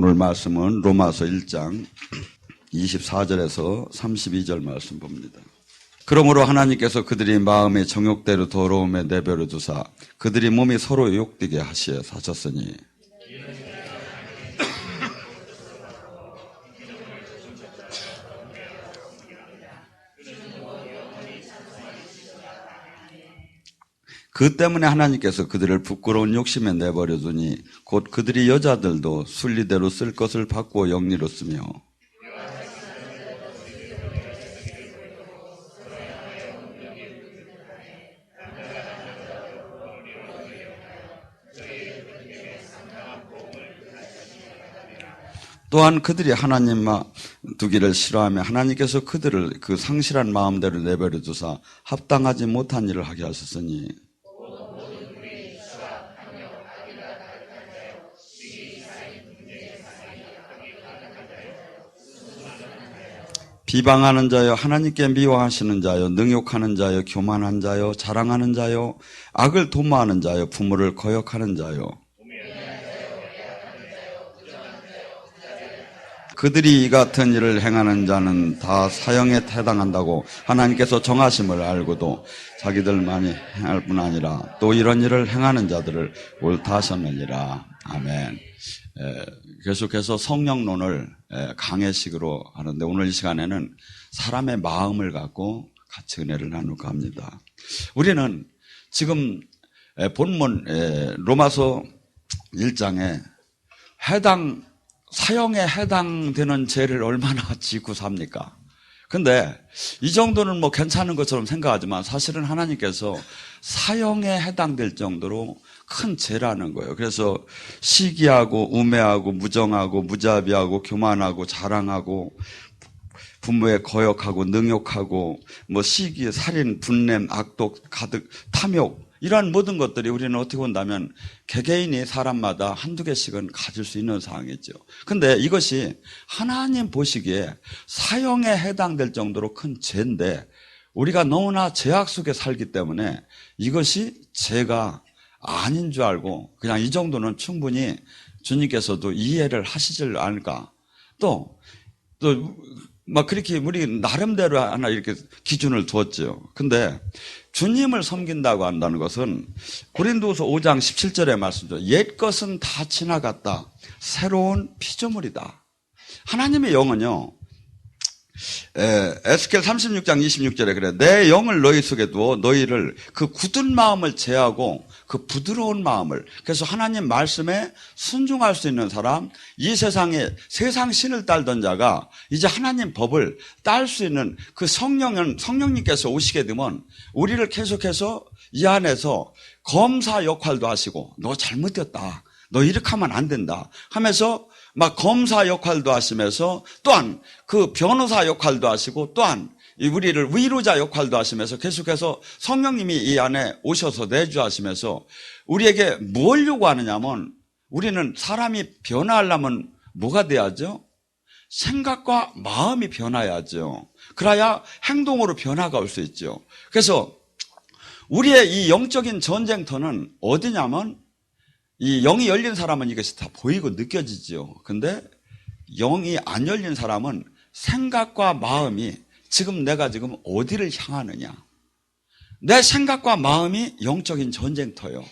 오늘 말씀은 로마서 1장 24절에서 32절 말씀 봅니다. 그러므로 하나님께서 그들이 마음의 정욕대로 더러움에 내버려 두사 그들이 몸이 서로 욕되게 하시어 사셨으니 그 때문에 하나님께서 그들을 부끄러운 욕심에 내버려 두니 곧 그들이 여자들도 순리대로 쓸 것을 받고 영리로 쓰며 또한 그들이 하나님만 두기를 싫어하며 하나님께서 그들을 그 상실한 마음대로 내버려 두사 합당하지 못한 일을 하게 하셨으니 비방하는 자여 하나님께 미워하시는 자여 능욕하는 자여 교만한 자여 자랑하는 자여 악을 도모하는 자여 부모를 거역하는 자여 그들이 이 같은 일을 행하는 자는 다 사형에 해당한다고 하나님께서 정하심을 알고도 자기들만이 행할 뿐 아니라 또 이런 일을 행하는 자들을 옳다 하셨느니라. 아멘. 계속해서 성령론을 강해식으로 하는데 오늘 이 시간에는 사람의 마음을 갖고 같이 은혜를 나눌까 합니다. 우리는 지금 본문 로마서 1장에 사형에 해당되는 죄를 얼마나 짓고 삽니까? 근데 이 정도는 뭐 괜찮은 것처럼 생각하지만 사실은 하나님께서 사형에 해당될 정도로 큰 죄라는 거예요. 그래서 시기하고 우매하고 무정하고 무자비하고 교만하고 자랑하고 부모에 거역하고 능욕하고 뭐 시기, 살인, 분냄, 악독, 가득, 탐욕 이러한 모든 것들이 우리는 어떻게 본다면 개개인이 사람마다 한두 개씩은 가질 수 있는 상황이죠. 근데 이것이 하나님 보시기에 사형에 해당될 정도로 큰 죄인데 우리가 너무나 죄악 속에 살기 때문에 이것이 죄가 아닌 줄 알고 그냥 이 정도는 충분히 주님께서도 이해를 하시질 않을까. 또 막 그렇게 우리 나름대로 하나 이렇게 기준을 두었죠. 근데 주님을 섬긴다고 한다는 것은 고린도후서 5장 17절의 말씀이죠. 옛 것은 다 지나갔다. 새로운 피조물이다. 하나님의 영은요. 에스겔 36장 26절에 그래. 내 영을 너희 속에 두어 너희를 그 굳은 마음을 제하고 그 부드러운 마음을 그래서 하나님 말씀에 순종할 수 있는 사람 이 세상에 세상 신을 따르던 자가 이제 하나님 법을 딸 수 있는 그 성령님께서 오시게 되면 우리를 계속해서 이 안에서 검사 역할도 하시고 너 잘못됐다. 너 이렇게 하면 안 된다 하면서 막 검사 역할도 하시면서 또한 그 변호사 역할도 하시고 또한 우리를 위로자 역할도 하시면서 계속해서 성령님이 이 안에 오셔서 내주하시면서 우리에게 뭘 요구하느냐면 우리는 사람이 변화하려면 뭐가 돼야죠? 생각과 마음이 변화해야죠. 그래야 행동으로 변화가 올 수 있죠. 그래서 우리의 이 영적인 전쟁터는 어디냐면 이 영이 열린 사람은 이것이 다 보이고 느껴지죠. 근데 영이 안 열린 사람은 생각과 마음이 내가 지금 어디를 향하느냐. 내 생각과 마음이 영적인 전쟁터예요.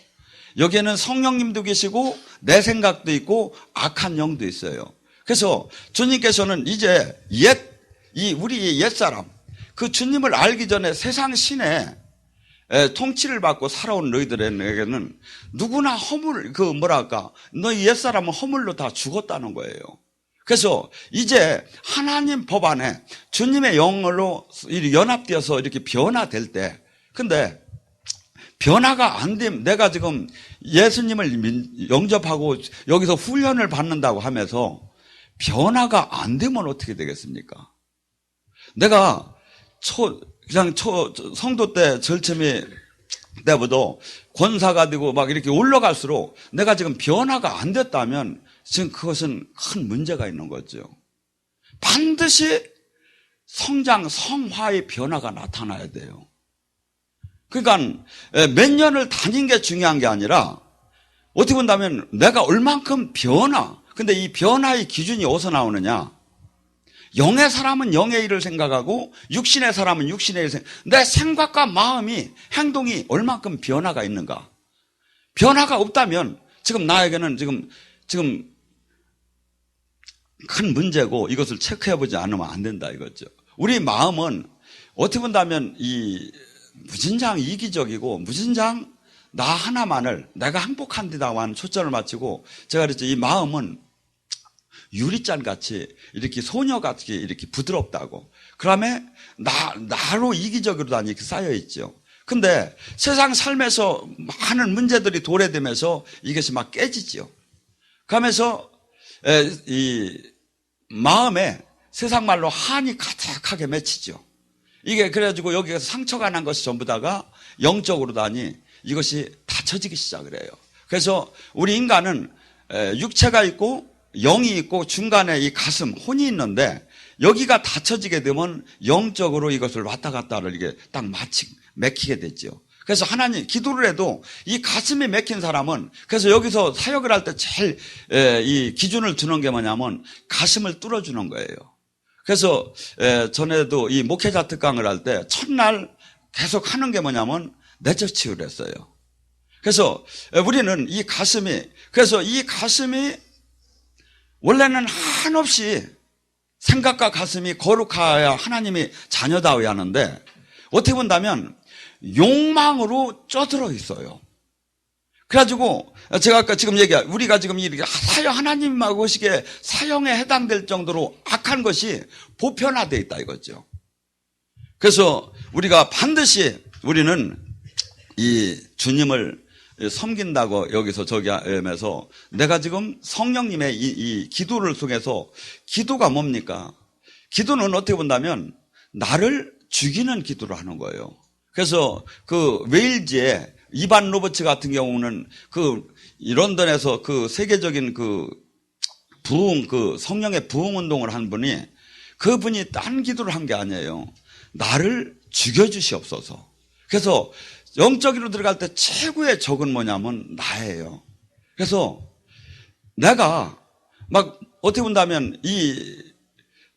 여기에는 성령님도 계시고 내 생각도 있고 악한 영도 있어요. 그래서 주님께서는 이제 우리 옛사람, 그 주님을 알기 전에 세상 신에 통치를 받고 살아온 너희들에게는 누구나 너희 옛사람은 허물로 다 죽었다는 거예요. 그래서 이제 하나님 법 안에 주님의 영으로 연합되어서 이렇게 변화될 때 근데 변화가 안 되면 내가 지금 예수님을 영접하고 여기서 훈련을 받는다고 하면서 변화가 안 되면 어떻게 되겠습니까? 내가 성도 때 절침이 때보다 권사가 되고 막 이렇게 올라갈수록 내가 지금 변화가 안 됐다면 지금 그것은 큰 문제가 있는 거죠. 반드시 성화의 변화가 나타나야 돼요. 그러니까 몇 년을 다닌 게 중요한 게 아니라 어떻게 본다면 내가 얼만큼 근데 이 변화의 기준이 어디서 나오느냐? 영의 사람은 영의 일을 생각하고 육신의 사람은 육신의 일을 내 생각과 마음이, 행동이 얼만큼 변화가 있는가? 변화가 없다면 지금 나에게는 지금 큰 문제고 이것을 체크해보지 않으면 안 된다 이거죠. 우리 마음은 어떻게 본다면 이 무진장 이기적이고 무진장 나 하나만을 내가 행복한 데다만 초점을 맞추고, 제가 그랬죠. 이 마음은 유리잔 같이 이렇게 소녀같이 이렇게 부드럽다고. 그다음에 나로 이기적으로 다 이렇게 쌓여 있죠. 근데 세상 삶에서 많은 문제들이 도래되면서 이것이 막 깨지죠. 그러면서 이 마음에 세상 말로 한이 가득하게 맺히죠. 이게 그래가지고 여기에서 상처가 난 것이 전부 다가 영적으로 다니 이것이 닫혀지기 시작을 해요. 그래서 우리 인간은 육체가 있고 영이 있고 중간에 이 가슴, 혼이 있는데 여기가 닫혀지게 되면 영적으로 이것을 왔다 갔다를 이게 딱 맥히게 되죠. 그래서 하나님 기도를 해도 이 가슴이 맥힌 사람은, 그래서 여기서 사역을 할 때 제일 이 기준을 두는 게 뭐냐면 가슴을 뚫어주는 거예요. 그래서 전에도 이 목회자 특강을 할 때 첫날 계속 하는 게 뭐냐면 내적 치유를 했어요. 그래서 우리는 이 가슴이, 그래서 이 가슴이 원래는 한없이 생각과 가슴이 거룩하여야 하나님이 자녀다워야 하는데 어떻게 본다면 욕망으로 쪄들어 있어요. 그래가지고 제가 아까 지금 얘기한 우리가 지금 이렇게 하나님하고 시기에 사형에 해당될 정도로 악한 것이 보편화되어 있다 이거죠. 그래서 우리가 반드시 우리는 이 주님을 섬긴다고 여기서 저기 하면서 내가 지금 성령님의 이 기도를 통해서, 기도가 뭡니까? 기도는 어떻게 본다면 나를 죽이는 기도를 하는 거예요. 그래서 그 웨일즈의 이반 로버츠 같은 경우는 그 런던에서 그 세계적인 그 부흥, 그 성령의 부흥 운동을 한 분이, 그분이 딴 기도를 한 게 아니에요. 나를 죽여주시옵소서. 그래서 영적으로 들어갈 때 최고의 적은 뭐냐면 나예요. 그래서 내가 막 어떻게 본다면 이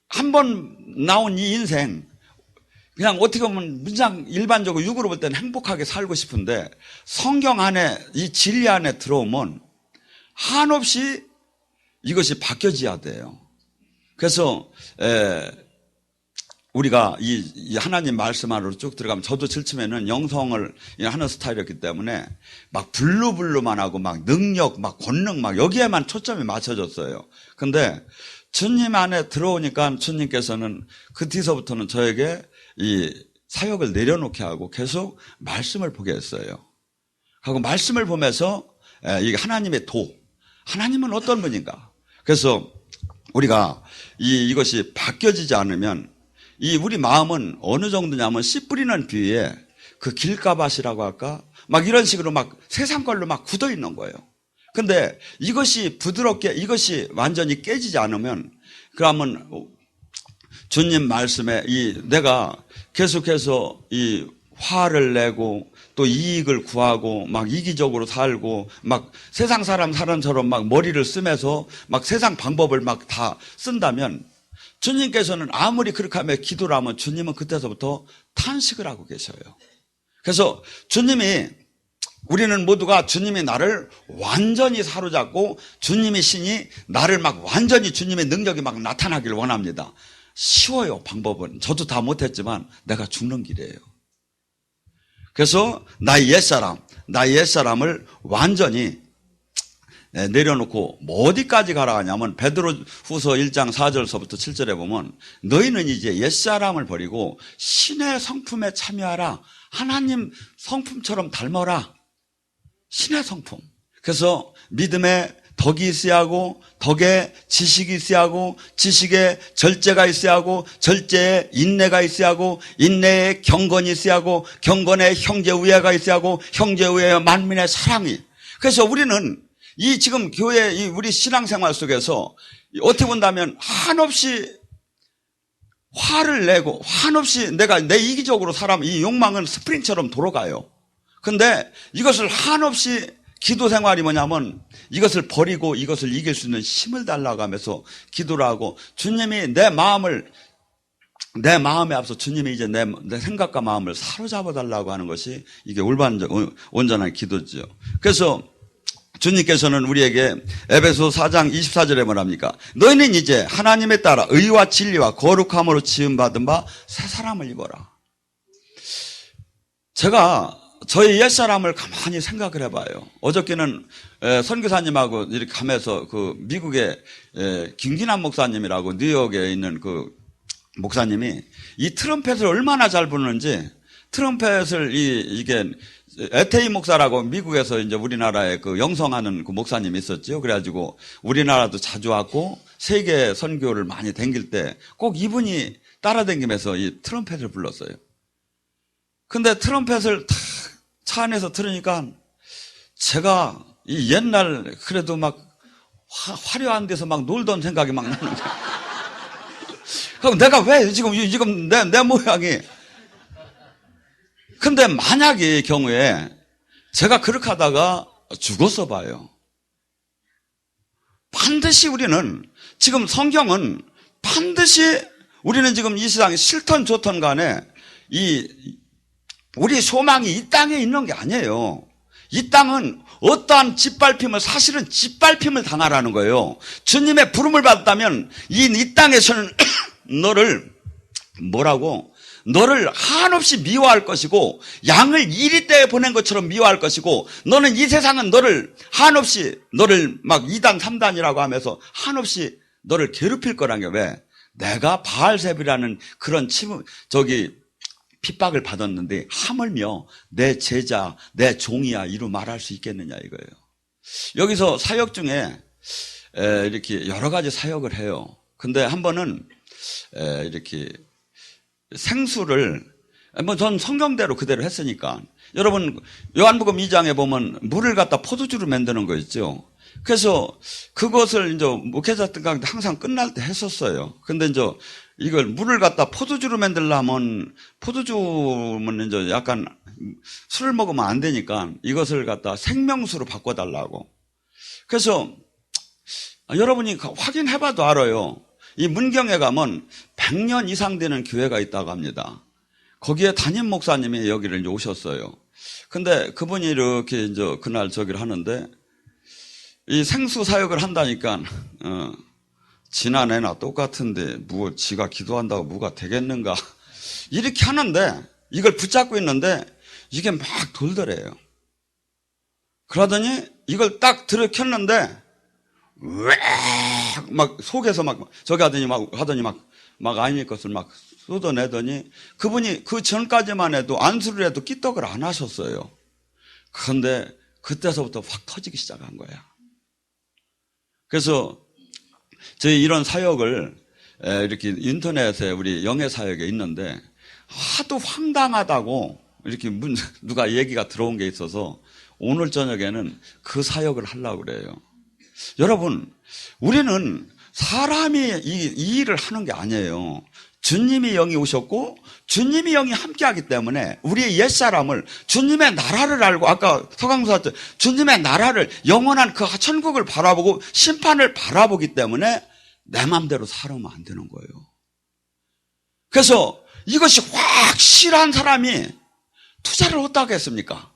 한 번 나온 이 인생 그냥 어떻게 보면 문장 일반적으로 육으로 볼 때는 행복하게 살고 싶은데 성경 안에 이 진리 안에 들어오면 한없이 이것이 바뀌어져야 돼요. 그래서 우리가 이 하나님 말씀 안으로 쭉 들어가면, 저도 질침에는 영성을 하는 스타일이었기 때문에 막 블루블루만 하고 막 능력, 막 권능, 막 여기에만 초점이 맞춰졌어요. 근데 주님 안에 들어오니까 주님께서는 그 뒤서부터는 저에게 이 사역을 내려놓게 하고 계속 말씀을 보게 했어요. 하고 말씀을 보면서 이게 하나님의 하나님은 어떤 분인가. 그래서 우리가 이것이 바뀌어지지 않으면 이 우리 마음은 어느 정도냐면 씨 뿌리는 비에 그 길가밭이라고 할까? 막 이런 식으로 막 세상 걸로 막 굳어 있는 거예요. 근데 이것이 부드럽게, 이것이 완전히 깨지지 않으면, 그러면 주님 말씀에 내가 계속해서 이 화를 내고 또 이익을 구하고 막 이기적으로 살고 막 세상 사람처럼 막 머리를 쓰면서 막 세상 방법을 막 다 쓴다면, 주님께서는 아무리 그렇게 하면 기도를 하면 주님은 그때서부터 탄식을 하고 계셔요. 그래서 우리는 모두가 주님이 나를 완전히 사로잡고 주님의 신이 나를 막 완전히 주님의 능력이 막 나타나기를 원합니다. 쉬워요, 방법은. 저도 다 못했지만 내가 죽는 길이에요. 그래서 나의 옛사람을 완전히 내려놓고 어디까지 가라 하냐면 베드로후서 1장 4절서부터 7절에 보면 너희는 이제 옛사람을 버리고 신의 성품에 참여하라. 하나님 성품처럼 닮아라. 신의 성품. 그래서 믿음에 덕이 있어야 하고 덕에 지식이 있어야 하고 지식에 절제가 있어야 하고 절제에 인내가 있어야 하고 인내에 경건이 있어야 하고 경건에 형제우애가 있어야 하고 형제우애에 만민의 사랑이. 그래서 우리는 이 지금 교회 우리 신앙생활 속에서 어떻게 본다면 한없이 화를 내고 한없이 내가 내 이기적으로 살아면 이 욕망은 스프링처럼 돌아가요. 근데 이것을 한없이 기도 생활이 뭐냐면 이것을 버리고 이것을 이길 수 있는 힘을 달라고 하면서 기도를 하고, 주님이 내 마음에 앞서 주님이 이제 내 생각과 마음을 사로잡아 달라고 하는 것이 이게 온전한 기도죠. 그래서 주님께서는 우리에게 에베소 4장 24절에 뭐랍니까? 너희는 이제 하나님에 따라 의와 진리와 거룩함으로 지음받은 바 새 사람을 입어라. 제가 저희 옛사람을 가만히 생각을 해봐요. 어저께는 선교사님하고 이렇게 가면서 그 미국의 김기남 목사님이라고 뉴욕에 있는 그 목사님이 이 트럼펫을 얼마나 잘 부르는지, 트럼펫을 이게 에테이 목사라고 미국에서 이제 우리나라에 그 영성하는 그 목사님이 있었죠. 그래가지고 우리나라도 자주 왔고 세계 선교를 많이 댕길 때 꼭 이분이 따라다니면서 이 트럼펫을 불렀어요. 근데 트럼펫을 탁 차 안에서 들으니까 제가 이 옛날 그래도 막 화려한 데서 막 놀던 생각이 막 나는 거예요. 그럼 내가 왜 지금 내 모양이. 근데 만약의 경우에 제가 그렇게 하다가 죽었어 봐요. 반드시 우리는 지금 성경은 반드시 우리는 지금 이 세상에 싫던 좋던 간에 우리 소망이 이 땅에 있는 게 아니에요. 이 땅은 어떠한 짓밟힘을, 사실은 짓밟힘을 당하라는 거예요. 주님의 부름을 받았다면 이 땅에서는 너를 한없이 미워할 것이고, 양을 이리떼에 보낸 것처럼 미워할 것이고, 너는 이 세상은 너를 한없이, 너를 막 2단 3단이라고 하면서 한없이 너를 괴롭힐 거란 게, 왜? 내가 바알세불이라는 그런 핍박을 받았는데 하물며 내 제자, 내 종이야 이로 말할 수 있겠느냐 이거예요. 여기서 사역 중에 이렇게 여러 가지 사역을 해요. 근데 한 번은 이렇게 생수를, 전 성경대로 그대로 했으니까, 여러분 요한복음 2장에 보면 물을 갖다 포도주로 만드는 거 있죠. 그래서 그것을 이제 목회자 때 항상 끝날 때 했었어요. 근데 이제 이걸 물을 갖다 포도주로 만들려면, 포도주면 이제 약간 술을 먹으면 안 되니까 이것을 갖다 생명수로 바꿔달라고. 그래서 여러분이 확인해봐도 알아요. 이 문경에 가면 100년 이상 되는 교회가 있다고 합니다. 거기에 담임 목사님이 여기를 이제 오셨어요. 근데 그분이 이렇게 이제 그날 저기를 하는데, 이 생수 사역을 한다니까, 지난해나 똑같은데 지가 기도한다고 뭐가 되겠는가 이렇게 하는데, 이걸 붙잡고 있는데 이게 막 돌더래요. 그러더니 이걸 딱 들이켰는데 막 속에서 막 저기 하더니 막 아닐 것을 막 쏟아내더니, 그분이 그 전까지만 해도 안수를 해도 끼떡을 안 하셨어요. 그런데 그때서부터 확 터지기 시작한 거야. 그래서 저희 이런 사역을 이렇게 인터넷에 우리 영예 사역에 있는데, 하도 황당하다고 이렇게 누가 얘기가 들어온 게 있어서 오늘 저녁에는 그 사역을 하려고 그래요. 여러분, 우리는 사람이 이 일을 하는 게 아니에요. 주님이 영이 오셨고 주님이 영이 함께하기 때문에 우리의 옛사람을, 주님의 나라를 알고, 아까 서강사 주님의 나라를, 영원한 그 천국을 바라보고 심판을 바라보기 때문에 내 마음대로 살아면 안 되는 거예요. 그래서 이것이 확실한 사람이 투자를 어떻게 하겠습니까?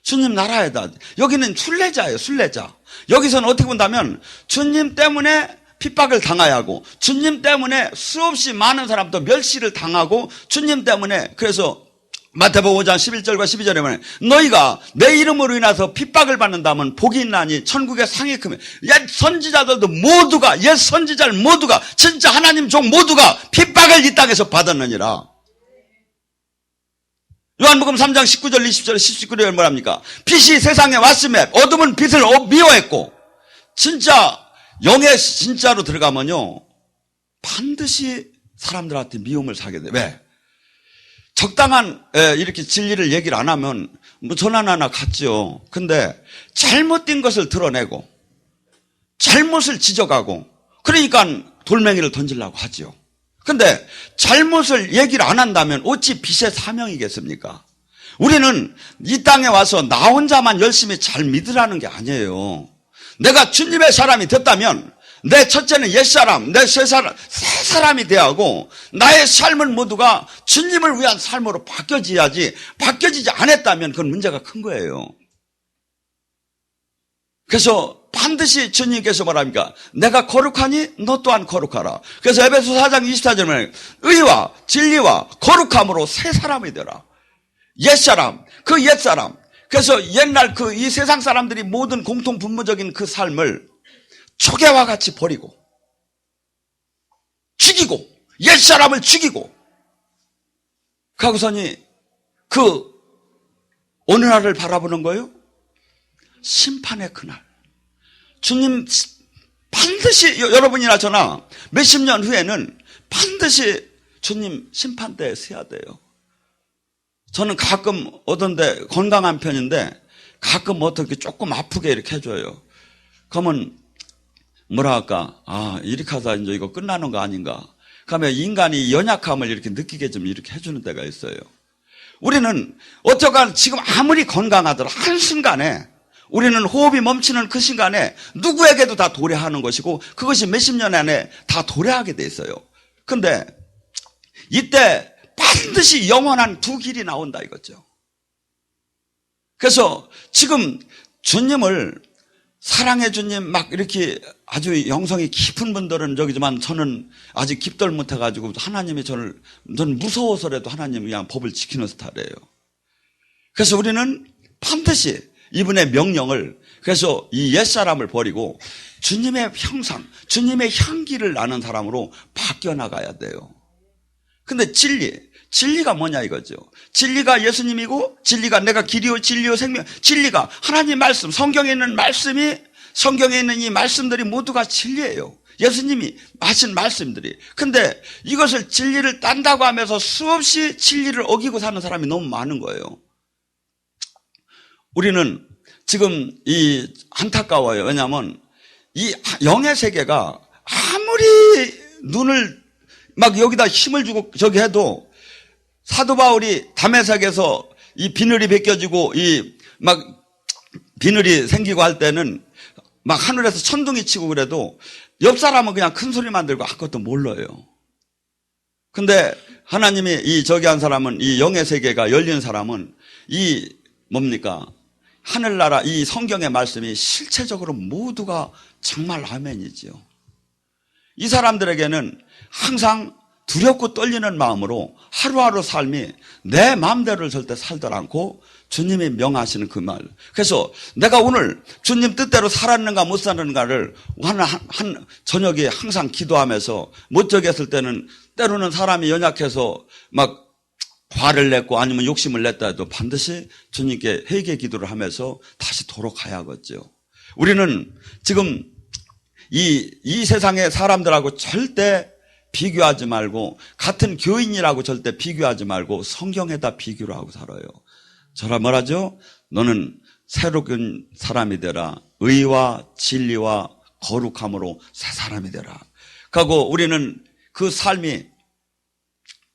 주님 나라에다. 여기는 순례자예요, 순례자. 여기서는 어떻게 본다면 주님 때문에 핍박을 당해야 하고, 주님 때문에 수없이 많은 사람도 멸시를 당하고, 주님 때문에, 그래서 마태복음 5장 11절과 12절에 보면, 너희가 내 이름으로 인해서 핍박을 받는다면 복이 있나니 천국의 상이 크며, 옛 선지자들도 모두가, 옛 선지자들 모두가, 진짜 하나님 종 모두가 핍박을 이 땅에서 받았느니라. 요한복음 3장 19절 20절 19절에 뭐랍니까? 빛이 세상에 왔음에 어둠은 빛을 미워했고, 진짜 영에 진짜로 들어가면요 반드시 사람들한테 미움을 사게 돼. 왜? 적당한 이렇게 진리를 얘기를 안 하면 뭐 전하나 같죠. 근데 잘못된 것을 드러내고 잘못을 지적하고, 그러니까 돌멩이를 던지려고 하죠. 근데 잘못을 얘기를 안 한다면 어찌 빛의 사명이겠습니까? 우리는 이 땅에 와서 나 혼자만 열심히 잘 믿으라는 게 아니에요. 내가 주님의 사람이 됐다면 내 첫째는 옛사람, 내 새 사람이 돼야 하고 나의 삶은 모두가 주님을 위한 삶으로 바뀌어져야지, 바뀌어지지 않았다면 그건 문제가 큰 거예요. 그래서 반드시 주님께서 말합니까? 내가 거룩하니 너 또한 거룩하라. 그래서 에베소 4장 24절에 말해요. 의와 진리와 거룩함으로 새 사람이 되라. 옛사람, 그 옛사람. 그래서 옛날 그 이 세상 사람들이 모든 공통 분모적인 그 삶을 초계와 같이 버리고 죽이고 옛사람을 죽이고 가고서니 그 어느 날을 바라보는 거예요? 심판의 그날. 주님 반드시 여러분이나 저나 몇십 년 후에는 반드시 주님 심판대에 서야 돼요. 저는 가끔 어떤데 건강한 편인데 가끔 어떻게 조금 아프게 이렇게 해줘요. 그러면 뭐라 할까? 이렇게 하다 이제 이거 끝나는 거 아닌가? 그러면 인간이 연약함을 이렇게 느끼게 좀 이렇게 해주는 때가 있어요. 우리는 어쩌간 지금 아무리 건강하더라 한순간에 우리는 호흡이 멈추는 그 순간에 누구에게도 다 도래하는 것이고 그것이 몇십 년 안에 다 도래하게 돼 있어요. 근데 이때 반드시 영원한 두 길이 나온다 이거죠. 그래서 지금 주님을 사랑해 주님 막 이렇게 아주 영성이 깊은 분들은 저기지만 저는 아직 깊들 못해가지고 하나님이 저는 무서워서라도 하나님이 그냥 법을 지키는 스타일이에요. 그래서 우리는 반드시 이분의 명령을 그래서 이 옛사람을 버리고 주님의 형상, 주님의 향기를 나는 사람으로 바뀌어 나가야 돼요. 근데 진리가 뭐냐 이거죠. 진리가 예수님이고 진리가 내가 길이요 진리요 생명, 진리가 하나님 말씀, 성경에 있는 말씀이 성경에 있는 이 말씀들이 모두가 진리예요. 예수님이 하신 말씀들이. 근데 이것을 진리를 딴다고 하면서 수없이 진리를 어기고 사는 사람이 너무 많은 거예요. 우리는 지금 이 안타까워요. 왜냐하면 이 영의 세계가 아무리 눈을 막 여기다 힘을 주고 저기 해도 사도 바울이 다메섹에서 이 비늘이 벗겨지고 이 막 비늘이 생기고 할 때는 막 하늘에서 천둥이 치고 그래도 옆 사람은 그냥 큰 소리만 들고 아무것도 몰라요. 근데 하나님이 이 저기 한 사람은 이 영의 세계가 열린 사람은 이 뭡니까? 하늘나라 이 성경의 말씀이 실체적으로 모두가 정말 아멘이지요. 이 사람들에게는 항상 두렵고 떨리는 마음으로 하루하루 삶이 내 마음대로를 절대 살들 않고 주님이 명하시는 그 말. 그래서 내가 오늘 주님 뜻대로 살았는가 못 살았는가를 한 저녁에 항상 기도하면서 못 저겠을 때는 때로는 사람이 연약해서 막 화를 냈고 아니면 욕심을 냈다 해도 반드시 주님께 회개 기도를 하면서 다시 돌아가야겠죠. 우리는 지금 이 세상의 사람들하고 절대 비교하지 말고 같은 교인이라고 절대 비교하지 말고 성경에다 비교를 하고 살아요. 저라 뭐라죠? 너는 새로운 사람이 되라. 의와 진리와 거룩함으로 새 사람이 되라. 그리고 우리는 그 삶이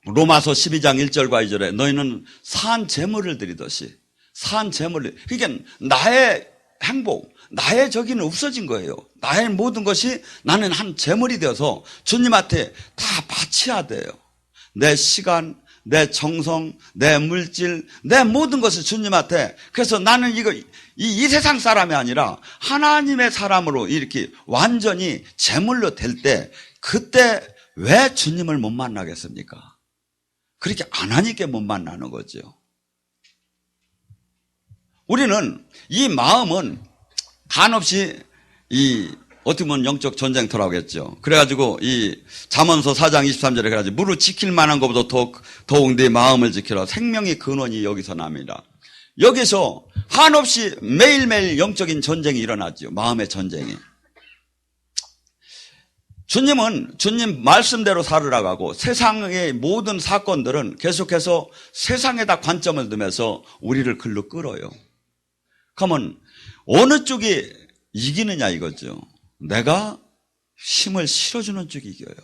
로마서 12장 1절과 2절에 너희는 산 제물을 드리듯이 산 제물을 그러니까 나의 행복 나의 저기는 없어진 거예요. 나의 모든 것이 나는 한 제물이 되어서 주님한테 다 바쳐야 돼요. 내 시간 내 정성, 내 물질, 내 모든 것을 주님한테 그래서 나는 이 세상 사람이 아니라 하나님의 사람으로 이렇게 완전히 제물로 될 때 그때 왜 주님을 못 만나겠습니까? 그렇게 안 하니까 못 만나는 거죠. 우리는 이 마음은 한없이 어떻게 보면 영적 전쟁터라고 했죠. 그래가지고 이 잠언서 4장 23절에 그래가지고 무릇 지킬 만한 것보다 더욱 네 마음을 지키라. 생명의 근원이 여기서 납니다. 여기서 한없이 매일매일 영적인 전쟁이 일어나죠. 마음의 전쟁이. 주님은 주님 말씀대로 살으라고 하고 세상의 모든 사건들은 계속해서 세상에다 관점을 두면서 우리를 글로 끌어요. 그러면 어느 쪽이 이기느냐 이거죠. 내가 힘을 실어주는 쪽이 이겨요.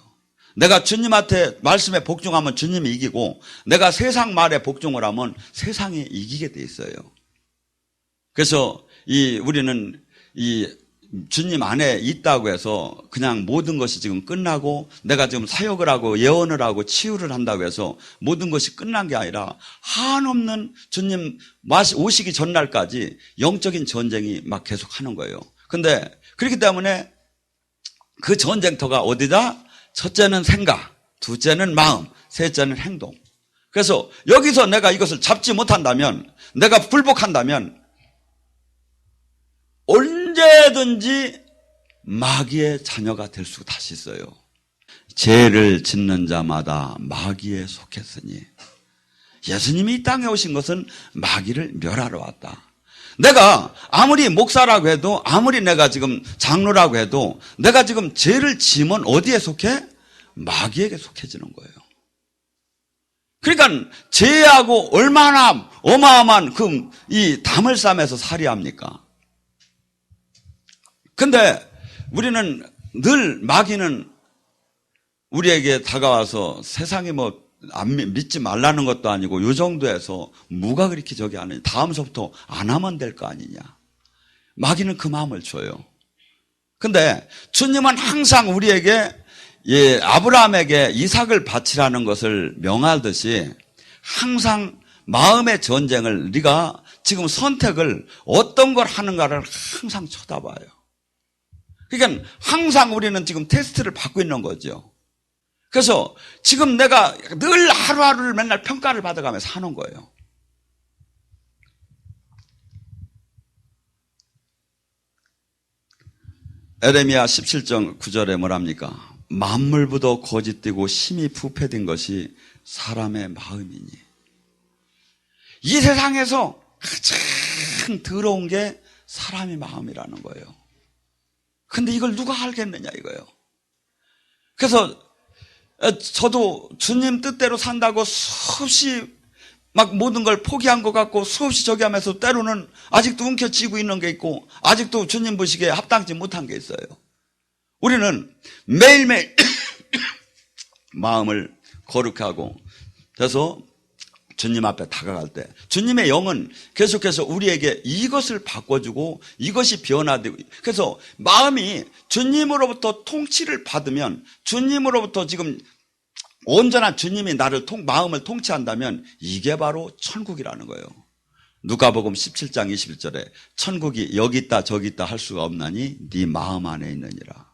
내가 주님한테 말씀에 복종하면 주님이 이기고 내가 세상 말에 복종을 하면 세상이 이기게 돼 있어요. 그래서 우리는 주님 안에 있다고 해서 그냥 모든 것이 지금 끝나고 내가 지금 사역을 하고 예언을 하고 치유를 한다고 해서 모든 것이 끝난 게 아니라 한없는 주님 오시기 전날까지 영적인 전쟁이 막 계속 하는 거예요. 근데 그렇기 때문에 그 전쟁터가 어디다? 첫째는 생각, 둘째는 마음, 셋째는 행동. 그래서 여기서 내가 이것을 잡지 못한다면, 내가 불복한다면 언제든지 마귀의 자녀가 될 수가 다시 있어요. 죄를 짓는 자마다 마귀에 속했으니. 예수님이 이 땅에 오신 것은 마귀를 멸하러 왔다. 내가 아무리 목사라고 해도, 아무리 내가 지금 장로라고 해도 내가 지금 죄를 지으면 어디에 속해? 마귀에게 속해지는 거예요. 그러니까 죄하고 얼마나 어마어마한 이 담을 싸매서 살이합니까? 근데 우리는 늘 마귀는 우리에게 다가와서 세상에 믿지 말라는 것도 아니고 요 정도에서 뭐가 그렇게 저기 하느냐, 다음서부터 안 하면 될 거 아니냐. 마귀는 그 마음을 줘요. 근데 주님은 항상 우리에게 아브라함에게 이삭을 바치라는 것을 명하듯이 항상 마음의 전쟁을, 네가 지금 선택을 어떤 걸 하는가를 항상 쳐다봐요. 그러니까 항상 우리는 지금 테스트를 받고 있는 거죠. 그래서 지금 내가 늘 하루하루를 맨날 평가를 받아가면서 사는 거예요. 에레미야 17장 9절에 뭐랍니까? 만물부도 거짓되고 심히 부패된 것이 사람의 마음이니. 이 세상에서 가장 더러운 게 사람의 마음이라는 거예요. 근데 이걸 누가 알겠느냐 이거예요. 그래서 저도 주님 뜻대로 산다고 수없이 막 모든 걸 포기한 것 같고 수없이 저기 하면서 때로는 아직도 움켜쥐고 있는 게 있고 아직도 주님 보시기에 합당치 못한 게 있어요. 우리는 매일매일 마음을 거룩하게 하고, 그래서 주님 앞에 다가갈 때 주님의 영은 계속해서 우리에게 이것을 바꿔주고 이것이 변화되고, 그래서 마음이 주님으로부터 통치를 받으면, 주님으로부터 지금 온전한 주님이 나를 마음을 통치한다면 이게 바로 천국이라는 거예요. 누가복음 17장 21절에 천국이 여기 있다 저기 있다 할 수가 없나니 네 마음 안에 있느니라.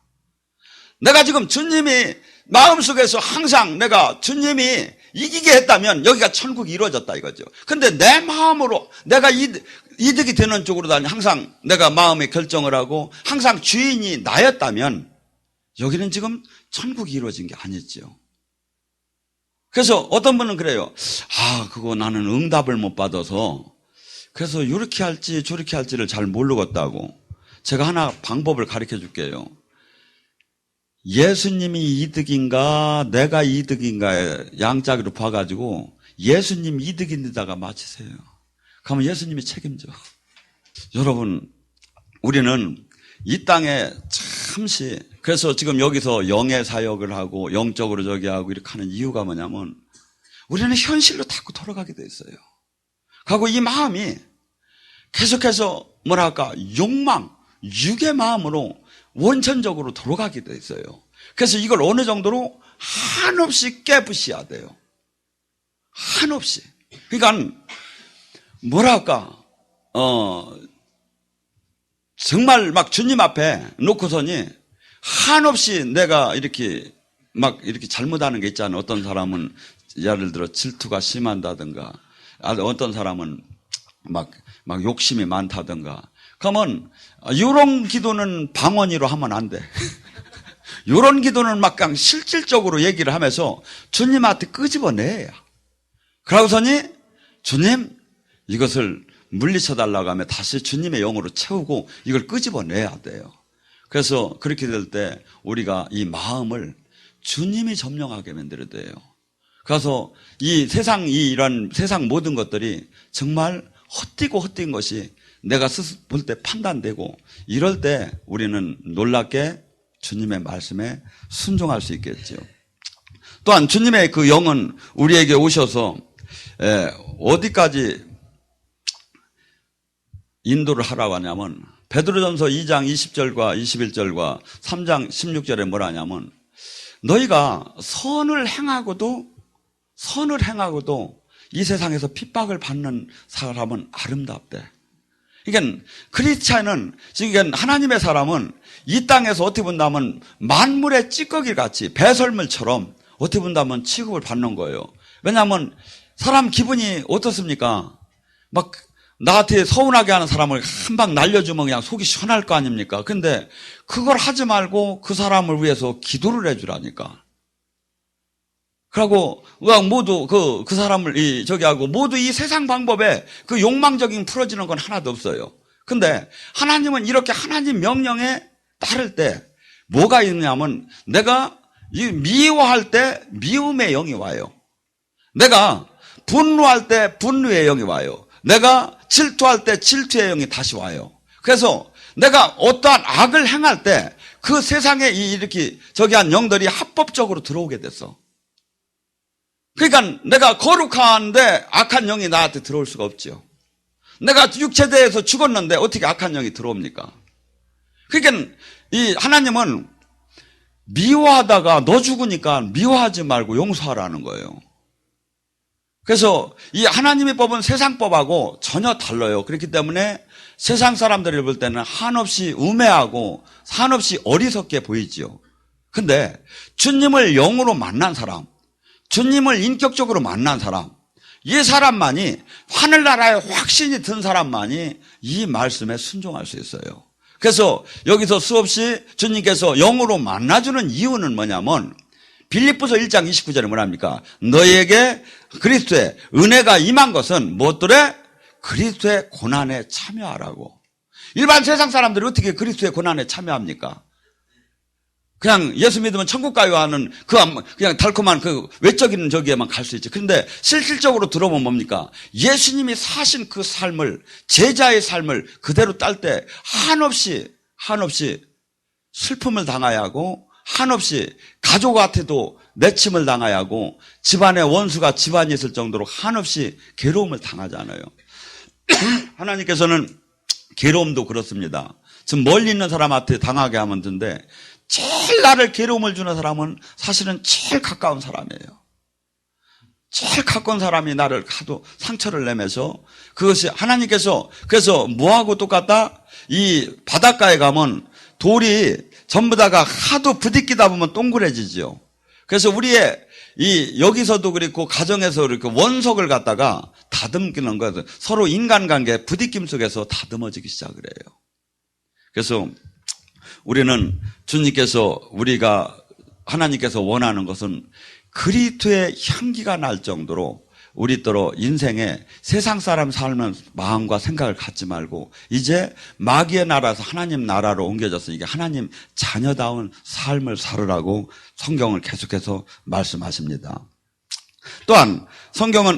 내가 지금 주님이 마음속에서 항상 내가 주님이 이기게 했다면 여기가 천국이 이루어졌다 이거죠. 근데 내 마음으로 내가 이득이 되는 쪽으로 항상 내가 마음에 결정을 하고 항상 주인이 나였다면 여기는 지금 천국이 이루어진 게 아니죠. 그래서 어떤 분은 그래요. 그거 나는 응답을 못 받아서 그래서 이렇게 할지 저렇게 할지를 잘 모르겠다고. 제가 하나 방법을 가르쳐 줄게요. 예수님이 이득인가 내가 이득인가에 양짝으로 봐가지고 예수님 이득인데다가 맞추세요. 그러면 예수님이 책임져. 여러분, 우리는 이 땅에 잠시, 그래서 지금 여기서 영의 사역을 하고 영적으로 저기 하고 이렇게 하는 이유가 뭐냐면 우리는 현실로 자꾸 돌아가게 돼 있어요. 그리고 이 마음이 계속해서 뭐랄까 욕망, 육의 마음으로 원천적으로 돌아가게 돼 있어요. 그래서 이걸 어느 정도로 한없이 깨부셔야 돼요. 한없이. 그러니까 뭐랄까 정말 막 주님 앞에 놓고서니 한없이 내가 이렇게 막 이렇게 잘못하는 게 있잖아요. 어떤 사람은 예를 들어 질투가 심한다든가, 어떤 사람은 막 욕심이 많다든가. 그러면 이런 기도는 방언이로 하면 안 돼. 이런 기도는 막 그냥 실질적으로 얘기를 하면서 주님한테 끄집어내야. 그러고서니 주님 이것을 물리쳐달라고 하면 다시 주님의 영으로 채우고 이걸 끄집어내야 돼요. 그래서 그렇게 될 때 우리가 이 마음을 주님이 점령하게 만들어야 돼요. 그래서 이 이런 세상 모든 것들이 정말 헛된 것이 내가 스스로 볼 때 판단되고 이럴 때 우리는 놀랍게 주님의 말씀에 순종할 수 있겠죠. 또한 주님의 그 영은 우리에게 오셔서 어디까지 인도를 하라고 하냐면 베드로전서 2장 20절과 21절과 3장 16절에 뭐라 하냐면 너희가 선을 행하고도 이 세상에서 핍박을 받는 사람은 아름답대. 그러니까 크리스찬은 지금 하나님의 사람은 이 땅에서 어떻게 본다면 만물의 찌꺼기 같이 배설물처럼 어떻게 본다면 취급을 받는 거예요. 왜냐하면 사람 기분이 어떻습니까? 막 나한테 서운하게 하는 사람을 한 방 날려주면 그냥 속이 시원할 거 아닙니까? 근데 그걸 하지 말고 그 사람을 위해서 기도를 해주라니까. 그러고 모두 그 사람을 하고 모두 이 세상 방법에 그 욕망적인 풀어지는 건 하나도 없어요. 근데 하나님은 이렇게 하나님 명령에 따를 때 뭐가 있냐면 내가 미워할 때 미움의 영이 와요. 내가 분노할 때 분노의 영이 와요. 내가 질투할 때 질투의 영이 다시 와요. 그래서 내가 어떠한 악을 행할 때 그 세상에 이렇게 한 영들이 합법적으로 들어오게 됐어. 그러니까 내가 거룩한데 악한 영이 나한테 들어올 수가 없죠. 내가 육체대에서 죽었는데 어떻게 악한 영이 들어옵니까? 그러니까 이 하나님은 미워하다가 너 죽으니까 미워하지 말고 용서하라는 거예요. 그래서 이 하나님의 법은 세상 법하고 전혀 달라요. 그렇기 때문에 세상 사람들이 볼 때는 한없이 우매하고 한없이 어리석게 보이지요. 근데 주님을 영으로 만난 사람, 주님을 인격적으로 만난 사람, 이 사람만이 하늘나라에 확신이 든 사람만이 이 말씀에 순종할 수 있어요. 그래서 여기서 수없이 주님께서 영으로 만나주는 이유는 뭐냐면 빌립보서 1장 29절에 뭐랍니까? 너희에게 그리스도의 은혜가 임한 것은 무엇들에? 그리스도의 고난에 참여하라고. 일반 세상 사람들이 어떻게 그리스도의 고난에 참여합니까? 그냥 예수 믿으면 천국 가요 하는 그냥 달콤한 그 외적인 저기에만 갈 수 있지. 그런데 실질적으로 들어보면 뭡니까? 예수님이 사신 그 삶을, 제자의 삶을 그대로 딸 때 한없이 슬픔을 당해야 하고 한없이 가족한테도 내침을 당해야 하고 집안에 원수가 집안에 있을 정도로 한없이 괴로움을 당하잖아요. 하나님께서는 괴로움도 그렇습니다. 지금 멀리 있는 사람한테 당하게 하면 된데 제일 나를 괴로움을 주는 사람은 사실은 제일 가까운 사람이에요. 제일 가까운 사람이 나를 하도 상처를 내면서 그것이 하나님께서 그래서 뭐하고 똑같다? 이 바닷가에 가면 돌이 전부 다가 하도 부딪히다 보면 동그래지죠. 그래서 우리의 여기서도 그렇고 가정에서 그렇게 원석을 갖다가 다듬기는 거예요. 서로 인간관계 부딪힘 속에서 다듬어지기 시작을 해요. 그래서 우리는 하나님께서 원하는 것은 그리스도의 향기가 날 정도로 우리더러 인생에 세상 사람 삶은 마음과 생각을 갖지 말고 이제 마귀의 나라에서 하나님 나라로 옮겨져서 이게 하나님 자녀다운 삶을 살으라고 성경을 계속해서 말씀하십니다. 또한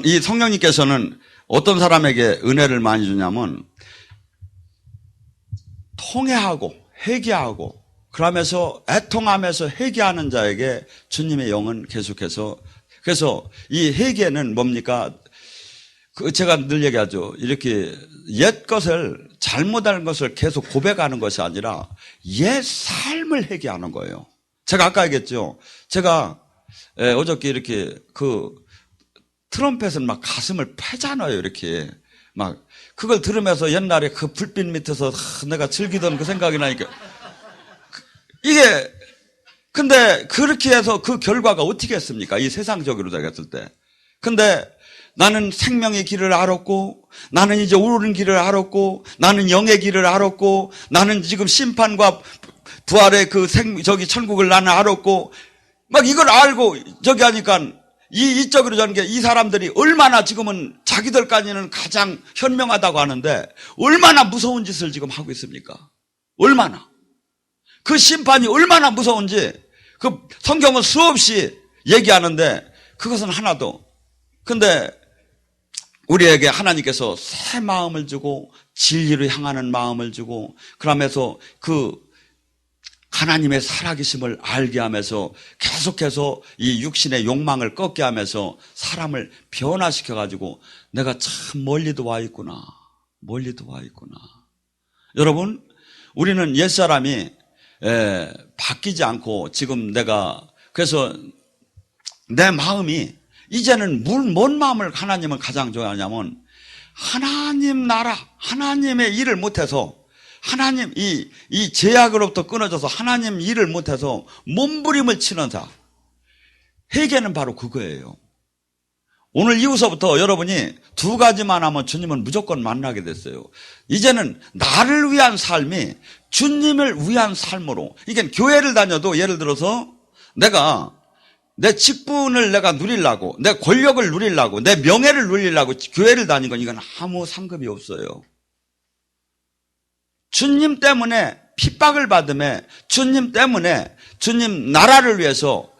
이 성령님께서는 어떤 사람에게 은혜를 많이 주냐면 통회하고 회개하고 그러면서 애통하면서 회개하는 자에게 주님의 영은 계속해서 그래서 이 회개는 뭡니까? 제가 늘 얘기하죠. 이렇게 옛 것을 잘못한 것을 계속 고백하는 것이 아니라 옛 삶을 회개하는 거예요. 제가 아까 얘기했죠. 제가 어저께 이렇게 트럼펫은 막 가슴을 패잖아요. 이렇게 막 그걸 들으면서 옛날에 그 불빛 밑에서 내가 즐기던 그 생각이 나니까 이게 근데 그렇게 해서 그 결과가 어떻게 했습니까? 이 세상적으로 되겠을 때. 근데 나는 생명의 길을 알았고 나는 이제 옳은 길을 알았고 나는 영의 길을 알았고 나는 지금 심판과 부활의 천국을 나는 알았고 막 이걸 알고 하니까 이쪽으로 저는 게 이 사람들이 얼마나 지금은 자기들까지는 가장 현명하다고 하는데 얼마나 무서운 짓을 지금 하고 있습니까? 얼마나. 그 심판이 얼마나 무서운지 그 성경은 수없이 얘기하는데 그것은 하나도. 근데 우리에게 하나님께서 새 마음을 주고 진리를 향하는 마음을 주고 그러면서 하나님의 살아계심을 알게 하면서 계속해서 이 육신의 욕망을 꺾게 하면서 사람을 변화시켜가지고 내가 참 멀리도 와 있구나. 멀리도 와 있구나. 여러분, 우리는 옛사람이 바뀌지 않고 지금 그래서 내 마음이 이제는 뭔 마음을 하나님은 가장 좋아하냐면 하나님 나라, 하나님의 일을 못해서 하나님 이 제약으로부터 끊어져서 하나님 일을 못해서 몸부림을 치는 자. 회개는 바로 그거예요. 오늘 이후서부터 여러분이 두 가지만 하면 주님은 무조건 만나게 됐어요. 이제는 나를 위한 삶이 주님을 위한 삶으로. 이게 교회를 다녀도 예를 들어서 내가 내 직분을 내가 누리려고, 내 권력을 누리려고, 내 명예를 누리려고 교회를 다닌 건 이건 아무 상급이 없어요. 주님 때문에 핍박을 받음에 주님 때문에 주님 나라를 위해서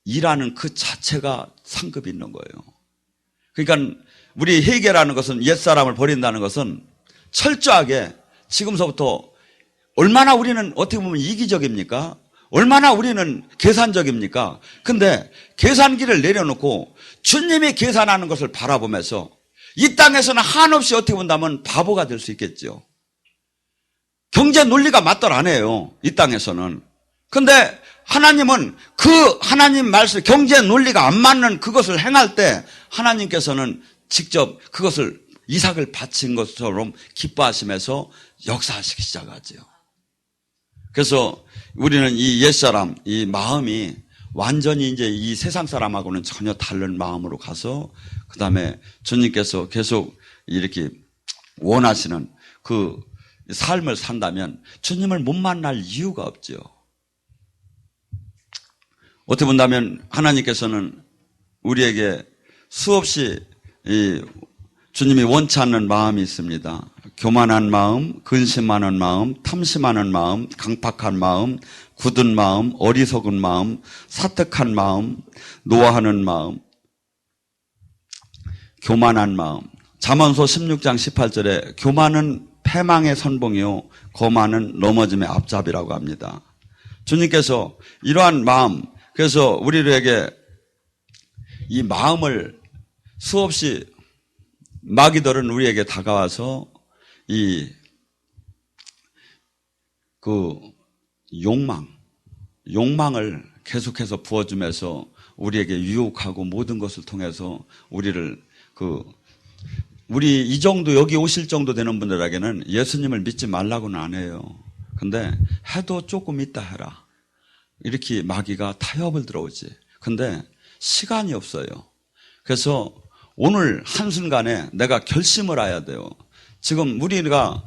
일하는 그 자체가 상급이 있는 거예요. 그러니까 우리 회개라는 것은 옛사람을 버린다는 것은 철저하게 지금서부터 얼마나 우리는 어떻게 보면 이기적입니까? 얼마나 우리는 계산적입니까? 근데 계산기를 내려놓고 주님이 계산하는 것을 바라보면서 이 땅에서는 한없이 어떻게 본다면 바보가 될 수 있겠죠. 경제 논리가 맞들 안 해요. 이 땅에서는. 근데 하나님은 그 하나님 말씀, 경제 논리가 안 맞는 그것을 행할 때 하나님께서는 직접 그것을 이삭을 바친 것처럼 기뻐하시면서 역사하시기 시작하죠. 그래서 우리는 이 옛사람, 이 마음이 완전히 이제 이 세상 사람하고는 전혀 다른 마음으로 가서 그 다음에 주님께서 계속 이렇게 원하시는 그 삶을 산다면 주님을 못 만날 이유가 없죠. 어떻게 본다면 하나님께서는 우리에게 수없이 주님이 원치 않는 마음이 있습니다. 교만한 마음, 근심하는 마음, 탐심하는 마음, 강팍한 마음, 굳은 마음, 어리석은 마음, 사특한 마음, 노하는 마음, 교만한 마음. 잠언서 16장 18절에 교만은 패망의 선봉이요 거만은 넘어짐의 앞잡이라고 합니다. 주님께서 이러한 마음, 그래서 우리에게 이 마음을 수없이 마귀들은 우리에게 다가와서 욕망을 계속해서 부어주면서 우리에게 유혹하고 모든 것을 통해서 우리 이 정도 여기 오실 정도 되는 분들에게는 예수님을 믿지 말라고는 안 해요. 근데 해도 조금 있다 해라. 이렇게 마귀가 타협을 들어오지. 근데 시간이 없어요. 그래서 오늘 한순간에 내가 결심을 해야 돼요. 지금 우리가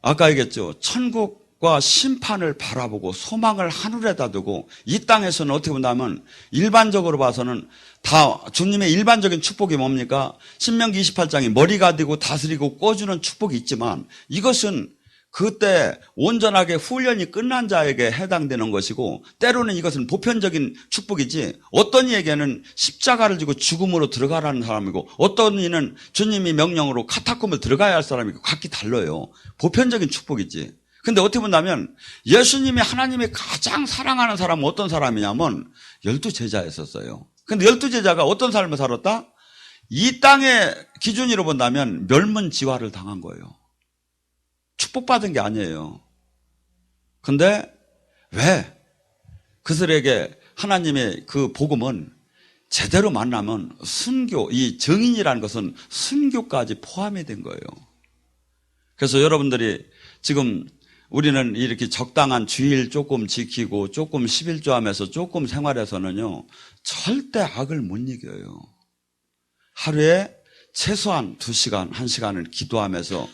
아까 얘기했죠. 천국과 심판을 바라보고 소망을 하늘에다 두고 이 땅에서는 어떻게 본다면 일반적으로 봐서는 다 주님의 일반적인 축복이 뭡니까? 신명기 28장이 머리가 되고 다스리고 꿔주는 축복이 있지만 이것은 그때 온전하게 훈련이 끝난 자에게 해당되는 것이고 때로는 이것은 보편적인 축복이지 어떤 이에게는 십자가를 지고 죽음으로 들어가라는 사람이고 어떤 이는 주님이 명령으로 카타콤을 들어가야 할 사람이고 각기 달라요. 보편적인 축복이지. 근데 어떻게 본다면 예수님이 하나님이 가장 사랑하는 사람은 어떤 사람이냐면 12제자였었어요. 근데 12제자가 어떤 삶을 살았다? 이 땅의 기준으로 본다면 멸문지화를 당한 거예요. 축복받은 게 아니에요. 근데 왜? 그들에게 하나님의 그 복음은 제대로 만나면 순교, 이 정인이라는 것은 순교까지 포함이 된 거예요. 그래서 여러분들이 지금 우리는 이렇게 적당한 주일 조금 지키고 조금 11조 하면서 조금 생활해서는요, 절대 악을 못 이겨요. 하루에 최소한 2시간, 1시간을 기도하면서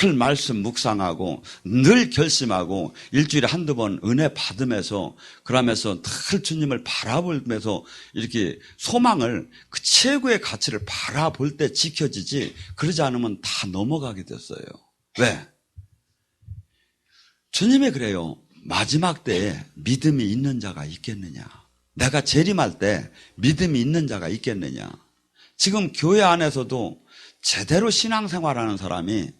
늘 말씀 묵상하고 늘 결심하고 일주일에 한두 번 은혜 받으면서 그러면서 늘 주님을 바라보면서 이렇게 소망을 그 최고의 가치를 바라볼 때 지켜지지 그러지 않으면 다 넘어가게 됐어요. 왜? 주님이 그래요. 마지막 때에 믿음이 있는 자가 있겠느냐. 내가 재림할 때 믿음이 있는 자가 있겠느냐. 지금 교회 안에서도 제대로 신앙생활하는 사람이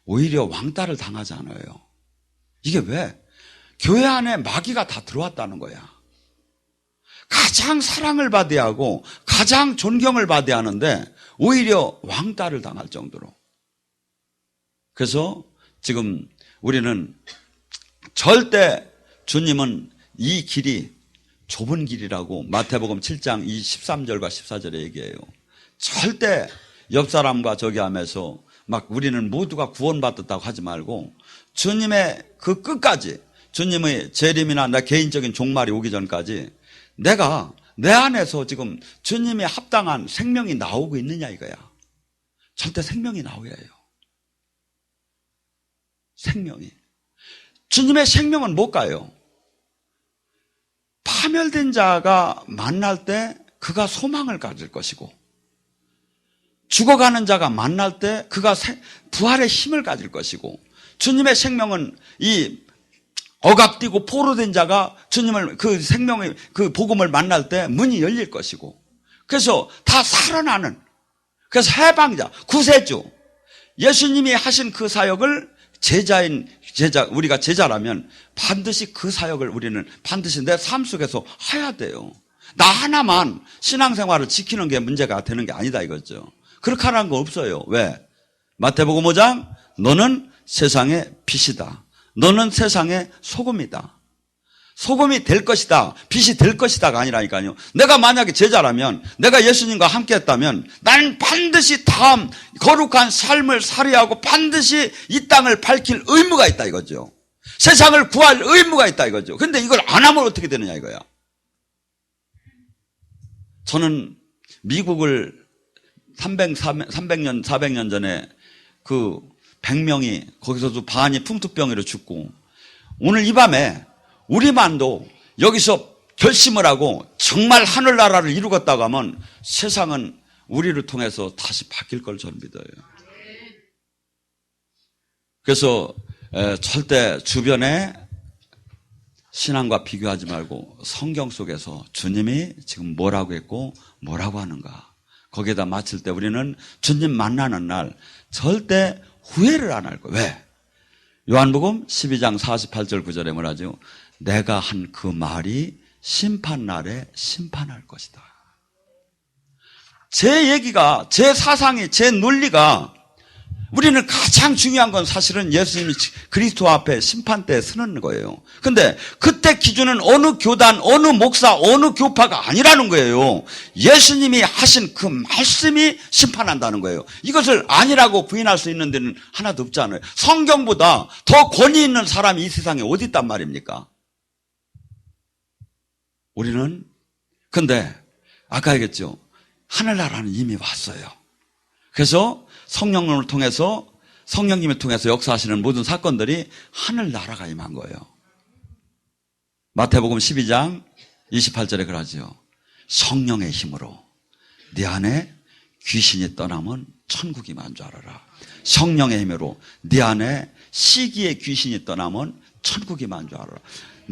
오히려 왕따를 당하지 않아요. 이게 왜? 교회 안에 마귀가 다 들어왔다는 거야. 가장 사랑을 받아야 하고 가장 존경을 받아야 하는데 오히려 왕따를 당할 정도로. 그래서 지금 우리는 절대 주님은 이 길이 좁은 길이라고 마태복음 7장 13절과 14절에 얘기해요. 절대 옆 사람과 저기 하면서 막 우리는 모두가 구원받았다고 하지 말고 주님의 그 끝까지, 주님의 재림이나 내 개인적인 종말이 오기 전까지 내가 내 안에서 지금 주님의 합당한 생명이 나오고 있느냐 이거야. 절대 생명이 나오야 해요. 생명이. 주님의 생명은 뭘까요? 파멸된 자가 만날 때 그가 소망을 가질 것이고, 죽어가는 자가 만날 때 그가 부활의 힘을 가질 것이고, 주님의 생명은 이 억압되고 포로된 자가 주님을 그 생명의 그 복음을 만날 때 문이 열릴 것이고, 그래서 다 살아나는, 그래서 해방자, 구세주, 예수님이 하신 그 사역을 우리가 제자라면 반드시 그 사역을 우리는 반드시 내 삶 속에서 해야 돼요. 나 하나만 신앙생활을 지키는 게 문제가 되는 게 아니다 이거죠. 그렇게 하는 거 없어요. 왜? 마태복음 5장 너는 세상의 빛이다. 너는 세상의 소금이다. 소금이 될 것이다. 빛이 될 것이다가 아니라니까요. 내가 만약에 제자라면, 내가 예수님과 함께 했다면 나는 반드시 다음 거룩한 삶을 살아야 하고 반드시 이 땅을 밝힐 의무가 있다 이거죠. 세상을 구할 의무가 있다 이거죠. 근데 이걸 안 하면 어떻게 되느냐 이거야. 저는 미국을 300년, 400년 전에 그 100명이 거기서도 반이 풍토병으로 죽고, 오늘 이 밤에 우리만도 여기서 결심을 하고 정말 하늘나라를 이루겠다고 하면 세상은 우리를 통해서 다시 바뀔 걸 저는 믿어요. 그래서 절대 주변에 신앙과 비교하지 말고 성경 속에서 주님이 지금 뭐라고 했고 뭐라고 하는가, 거기에다 맞출 때 우리는 주님 만나는 날 절대 후회를 안 할 거예요. 왜? 요한복음 12장 48절 9절에 뭐라죠? 내가 한 그 말이 심판날에 심판할 것이다. 제 얘기가, 제 사상이, 제 논리가, 우리는 가장 중요한 건 사실은 예수님이 그리스도 앞에 심판대에 서는 거예요. 근데 그때 기준은 어느 교단, 어느 목사, 어느 교파가 아니라는 거예요. 예수님이 하신 그 말씀이 심판한다는 거예요. 이것을 아니라고 부인할 수 있는 데는 하나도 없잖아요. 성경보다 더 권위 있는 사람이 이 세상에 어디 있단 말입니까? 우리는, 근데 아까 얘기했죠. 하늘나라는 이미 왔어요. 그래서 성령님을 통해서, 성령님을 통해서 역사하시는 모든 사건들이 하늘나라가 임한 거예요. 마태복음 12장 28절에 그러죠. 성령의 힘으로 네 안에 귀신이 떠나면 천국이 임한 줄 알아라. 성령의 힘으로 네 안에 시기의 귀신이 떠나면 천국이 임한 줄 알아라.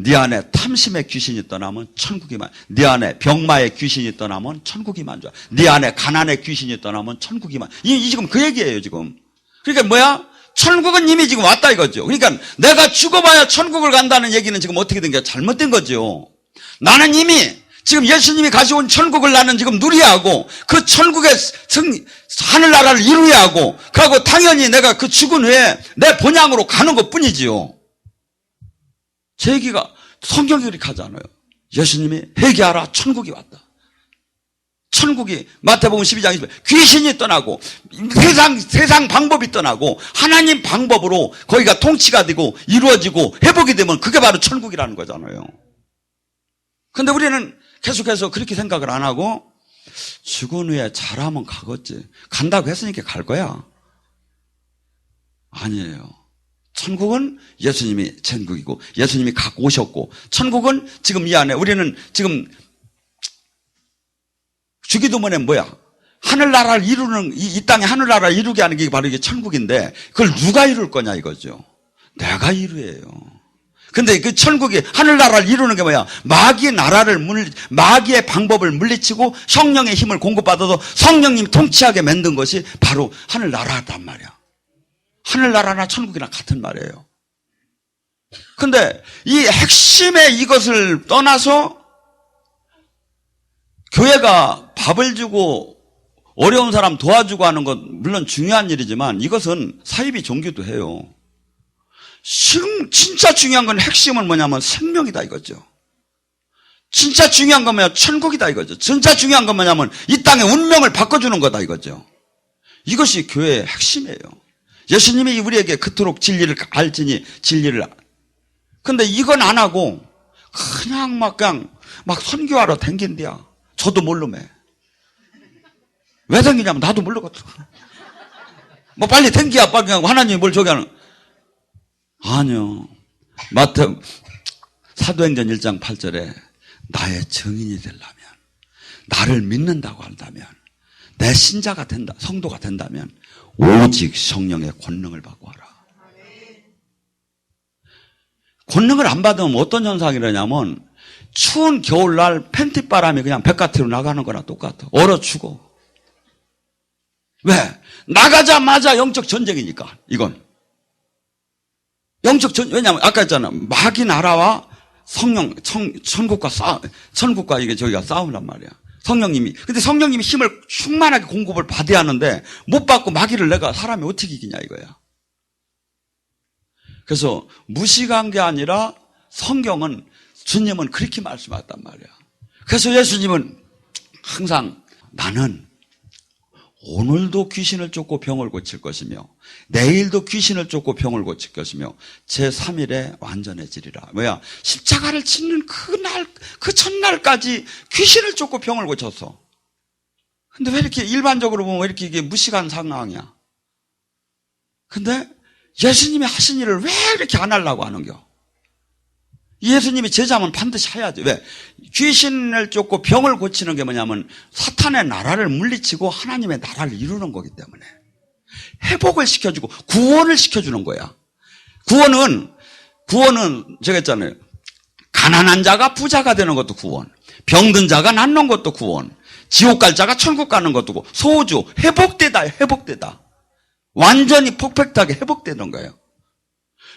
네 안에 탐심의 귀신이 떠나면 천국이 임한, 네 안에 병마의 귀신이 떠나면 천국이 임한 줄 알아라. 네 안에 가난의 귀신이 떠나면 천국이 임한. 이 지금 그 얘기예요 지금. 그러니까 뭐야? 천국은 이미 지금 왔다 이거죠. 그러니까 내가 죽어봐야 천국을 간다는 얘기는 지금 어떻게 된 게 잘못된 거죠. 나는 이미 지금 예수님이 가져온 천국을 나는 지금 누려야 하고, 그 천국의 하늘나라를 이루어야 하고, 그리고 당연히 내가 그 죽은 후에 내 본향으로 가는 것 뿐이지요. 제 얘기가 성경이 그렇게 하잖아요. 예수님이 회개하라, 천국이 왔다. 천국이 마태복음 12장 20절 귀신이 떠나고 세상 방법이 떠나고 하나님 방법으로 거기가 통치가 되고 이루어지고 회복이 되면 그게 바로 천국이라는 거잖아요. 근데 우리는 계속해서 그렇게 생각을 안 하고 죽은 후에 잘하면 가겠지. 간다고 했으니까 갈 거야. 아니에요. 천국은 예수님이 천국이고 예수님이 갖고 오셨고, 천국은 지금 이 안에 우리는 지금 주기도문에 뭐야? 하늘나라를 이루는, 이 땅에 하늘나라를 이루게 하는 게 바로 이게 천국인데, 그걸 누가 이룰 거냐 이거죠. 내가 이루어요. 근데 그 천국이, 하늘나라를 이루는 게 뭐야? 마귀의 나라를 마귀의 방법을 물리치고 성령의 힘을 공급받아서 성령님이 통치하게 만든 것이 바로 하늘나라단 말이야. 하늘나라나 천국이나 같은 말이에요. 근데 이 핵심의 이것을 떠나서 교회가 밥을 주고 어려운 사람 도와주고 하는 건 물론 중요한 일이지만 이것은 사이비 종교도 해요. 진짜 중요한 건 핵심은 뭐냐면 생명이다 이거죠. 진짜 중요한 건 뭐냐? 천국이다 이거죠. 진짜 중요한 건 뭐냐면 이 땅의 운명을 바꿔주는 거다 이거죠. 이것이 교회의 핵심이에요. 예수님이 우리에게 그토록 진리를 알지니 진리를. 근데 이건 안 하고 그냥 막 선교하러 댕긴대야. 저도 모르매. 왜 댕기냐면 나도 모르거든. 뭐 빨리 댕기야 빨리 하고 하나님이 뭘 저기 하는. 아니요. 사도행전 1장 8절에 나의 증인이 되려면, 나를 믿는다고 한다면, 내 신자가 된다, 성도가 된다면 오직 성령의 권능을 받고 하라. 권능을 안 받으면 어떤 현상이라냐면 추운 겨울날 팬티바람이 그냥 바깥으로 나가는 거나 똑같아. 얼어 죽어. 왜? 나가자마자 영적 전쟁이니까 이건. 왜냐면 아까 했잖아. 마귀 나라와 성령, 천국과 이게 저희가 싸우란 말이야. 근데 성령님이 힘을 충만하게 공급을 받아야 하는데 못 받고 마귀를 내가 사람이 어떻게 이기냐 이거야. 그래서 무식한 게 아니라 성경은 주님은 그렇게 말씀하셨단 말이야. 그래서 예수님은 항상 나는 오늘도 귀신을 쫓고 병을 고칠 것이며 내일도 귀신을 쫓고 병을 고칠 것이며 제3일에 완전해지리라. 뭐야? 십자가를 짓는 그 첫날까지 귀신을 쫓고 병을 고쳤어. 근데 왜 이렇게 일반적으로 보면 왜 이렇게 이게 무식한 상황이야? 근데 예수님이 하신 일을 왜 이렇게 안 하려고 하는겨? 예수님이 제자면 반드시 해야지. 왜? 귀신을 쫓고 병을 고치는 게 뭐냐면 사탄의 나라를 물리치고 하나님의 나라를 이루는 거기 때문에 회복을 시켜주고 구원을 시켜주는 거야. 구원은 제가 했잖아요. 가난한 자가 부자가 되는 것도 구원, 병든 자가 낫는 것도 구원, 지옥 갈 자가 천국 가는 것도 구원. 소주 회복되다. 완전히 퍼펙트하게 회복되는 거예요.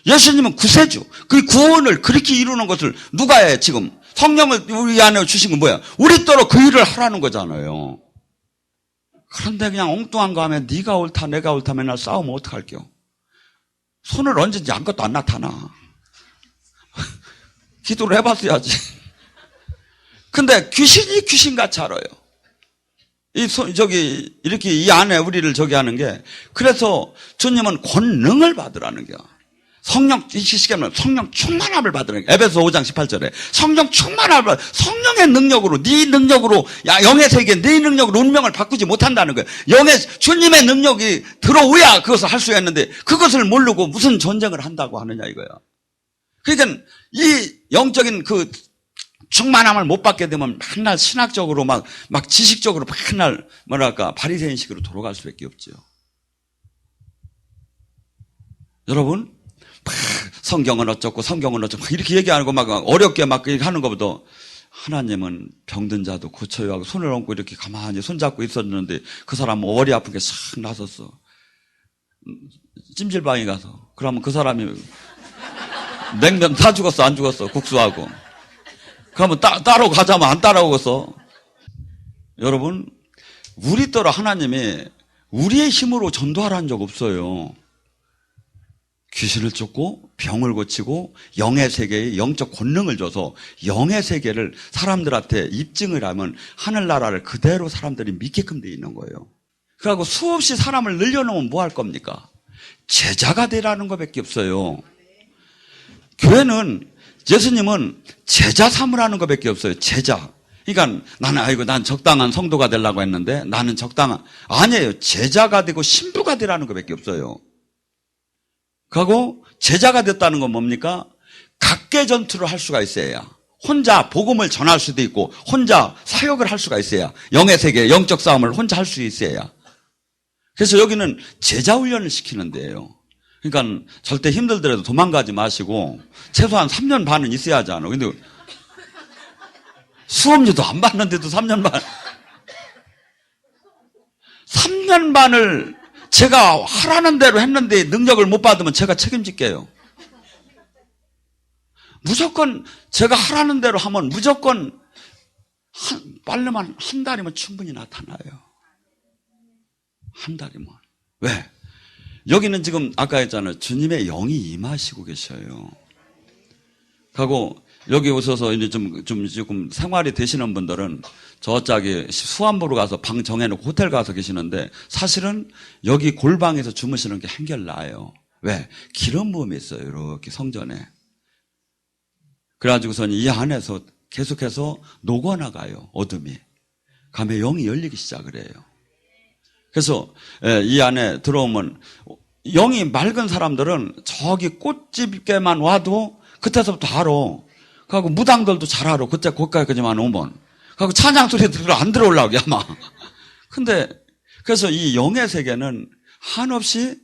예수님은 구세주, 그 구원을 그렇게 이루는 것을 누가 해 지금? 성령을 우리 안에 주신 건 뭐야? 우리더러 그 일을 하라는 거잖아요. 그런데 그냥 엉뚱한 거 하면 네가 옳다 내가 옳다 맨날 싸우면 어떡할게요? 손을 얹은지 아무것도 안 나타나. 기도를 해봤어야지. 근데 귀신이 귀신같이 알아요. 이렇게 이 안에 우리를 저기 하는 게, 그래서 주님은 권능을 받으라는 거야. 성령 충만함을 받으라는 거야. 에베소 5장 18절에 성령 충만함을 받으라. 성령의 능력으로, 네 능력으로, 영의 세계, 네 능력으로 운명을 바꾸지 못한다는 거예요. 주님의 능력이 들어오야 그것을 할 수가 있는데, 그것을 모르고 무슨 전쟁을 한다고 하느냐 이거야. 그러니까 이 영적인 그 충만함을 못 받게 되면 맨날 신학적으로 막 지식적으로 맨날 바리새인식으로 돌아갈 수밖에 없죠. 여러분, 성경은 어쩌고 이렇게 얘기하고 막 어렵게 막 하는 것보다 하나님은 병든 자도 고쳐요 하고 손을 얹고 이렇게 가만히 손잡고 있었는데 그 사람은 머리 아픈 게 싹 나섰어. 찜질방에 가서. 그러면 그 사람이 냉면 다 죽었어 안 죽었어? 국수하고. 그러면 따로 가자면 안 따라오겠어. 여러분, 우리더러 하나님이 우리의 힘으로 전도하라는 적 없어요. 귀신을 쫓고 병을 고치고 영의 세계에 영적 권능을 줘서 영의 세계를 사람들한테 입증을 하면 하늘나라를 그대로 사람들이 믿게끔 돼 있는 거예요. 그리고 수없이 사람을 늘려놓으면 뭐 할 겁니까? 제자가 되라는 것밖에 없어요. 교회는, 예수님은 제자 삼으라는 것밖에 없어요. 제자. 그러니까 난 적당한 성도가 되려고 했는데 나는 아니에요. 제자가 되고 신부가 되라는 것밖에 없어요. 그리고 제자가 됐다는 건 뭡니까? 각계 전투를 할 수가 있어야, 혼자 복음을 전할 수도 있고 혼자 사역을 할 수가 있어야, 영의 세계, 영적 싸움을 혼자 할 수 있어야. 그래서 여기는 제자 훈련을 시키는 데예요. 그러니까 절대 힘들더라도 도망가지 마시고 최소한 3년 반은 있어야 하잖아. 근데 수업료도 안 받는데도 3년 반. 3년 반을 제가 하라는 대로 했는데 능력을 못 받으면 제가 책임질게요. 무조건 제가 하라는 대로 하면 무조건 빨리만 한 달이면 충분히 나타나요. 한 달이면. 왜? 여기는 지금 아까 했잖아요. 주님의 영이 임하시고 계셔요. 하고 여기 오셔서 이제 조금 생활이 되시는 분들은 저쪽에 수안보로 가서 방 정해놓고 호텔 가서 계시는데 사실은 여기 골방에서 주무시는 게 한결 나아요. 왜? 기름 부음이 있어요. 이렇게 성전에. 그래가지고서는 이 안에서 계속해서 녹아나가요. 어둠이. 가면 영이 열리기 시작을 해요. 그래서 이 안에 들어오면 영이 맑은 사람들은 저기 꽃집게만 와도 그때서부터 알아. 그리고 무당들도 잘 알아. 그때 거기까지만 오면. 그리고 찬양 소리들 안 들어오려고 아마. 근데 그래서 이 영의 세계는 한없이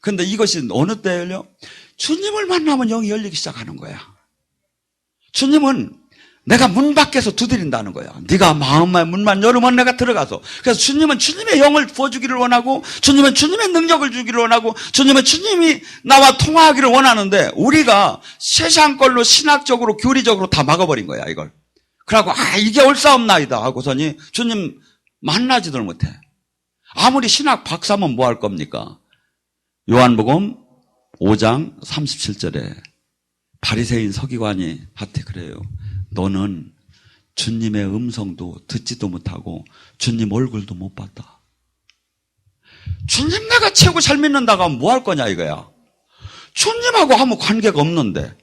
근데 이것이 어느 때예요? 주님을 만나면 영이 열리기 시작하는 거야. 주님은 내가 문 밖에서 두드린다는 거야. 네가 마음의 문만 열으면 내가 들어가서. 그래서 주님은 주님의 영을 부어주기를 원하고 주님은 주님의 능력을 주기를 원하고 주님은 주님이 나와 통화하기를 원하는데 우리가 세상 걸로 신학적으로 교리적으로 다 막아버린 거야 이걸. 그러고 이게 옳사옵나이다 하고서니 주님 만나지도 못해. 아무리 신학 박사면 뭐 할 겁니까? 요한복음 5장 37절에 바리새인 서기관이 한테 그래요. 너는 주님의 음성도 듣지도 못하고 주님 얼굴도 못 봤다. 주님 내가 최고 잘 믿는다고 하면 뭐 할 거냐 이거야. 주님하고 아무 관계가 없는데.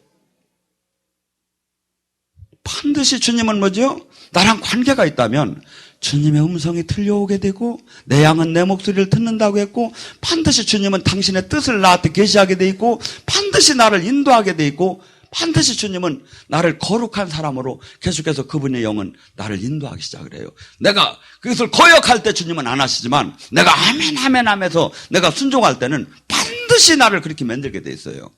반드시 주님은 뭐죠? 나랑 관계가 있다면 주님의 음성이 들려오게 되고 내 양은 내 목소리를 듣는다고 했고 반드시 주님은 당신의 뜻을 나한테 계시하게 돼 있고 반드시 나를 인도하게 돼 있고 반드시 주님은 나를 거룩한 사람으로 계속해서 그분의 영은 나를 인도하기 시작을 해요. 내가 그것을 거역할 때 주님은 안 하시지만 내가 아멘 아멘 하면서 내가 순종할 때는 반드시 나를 그렇게 만들게 돼 있어요.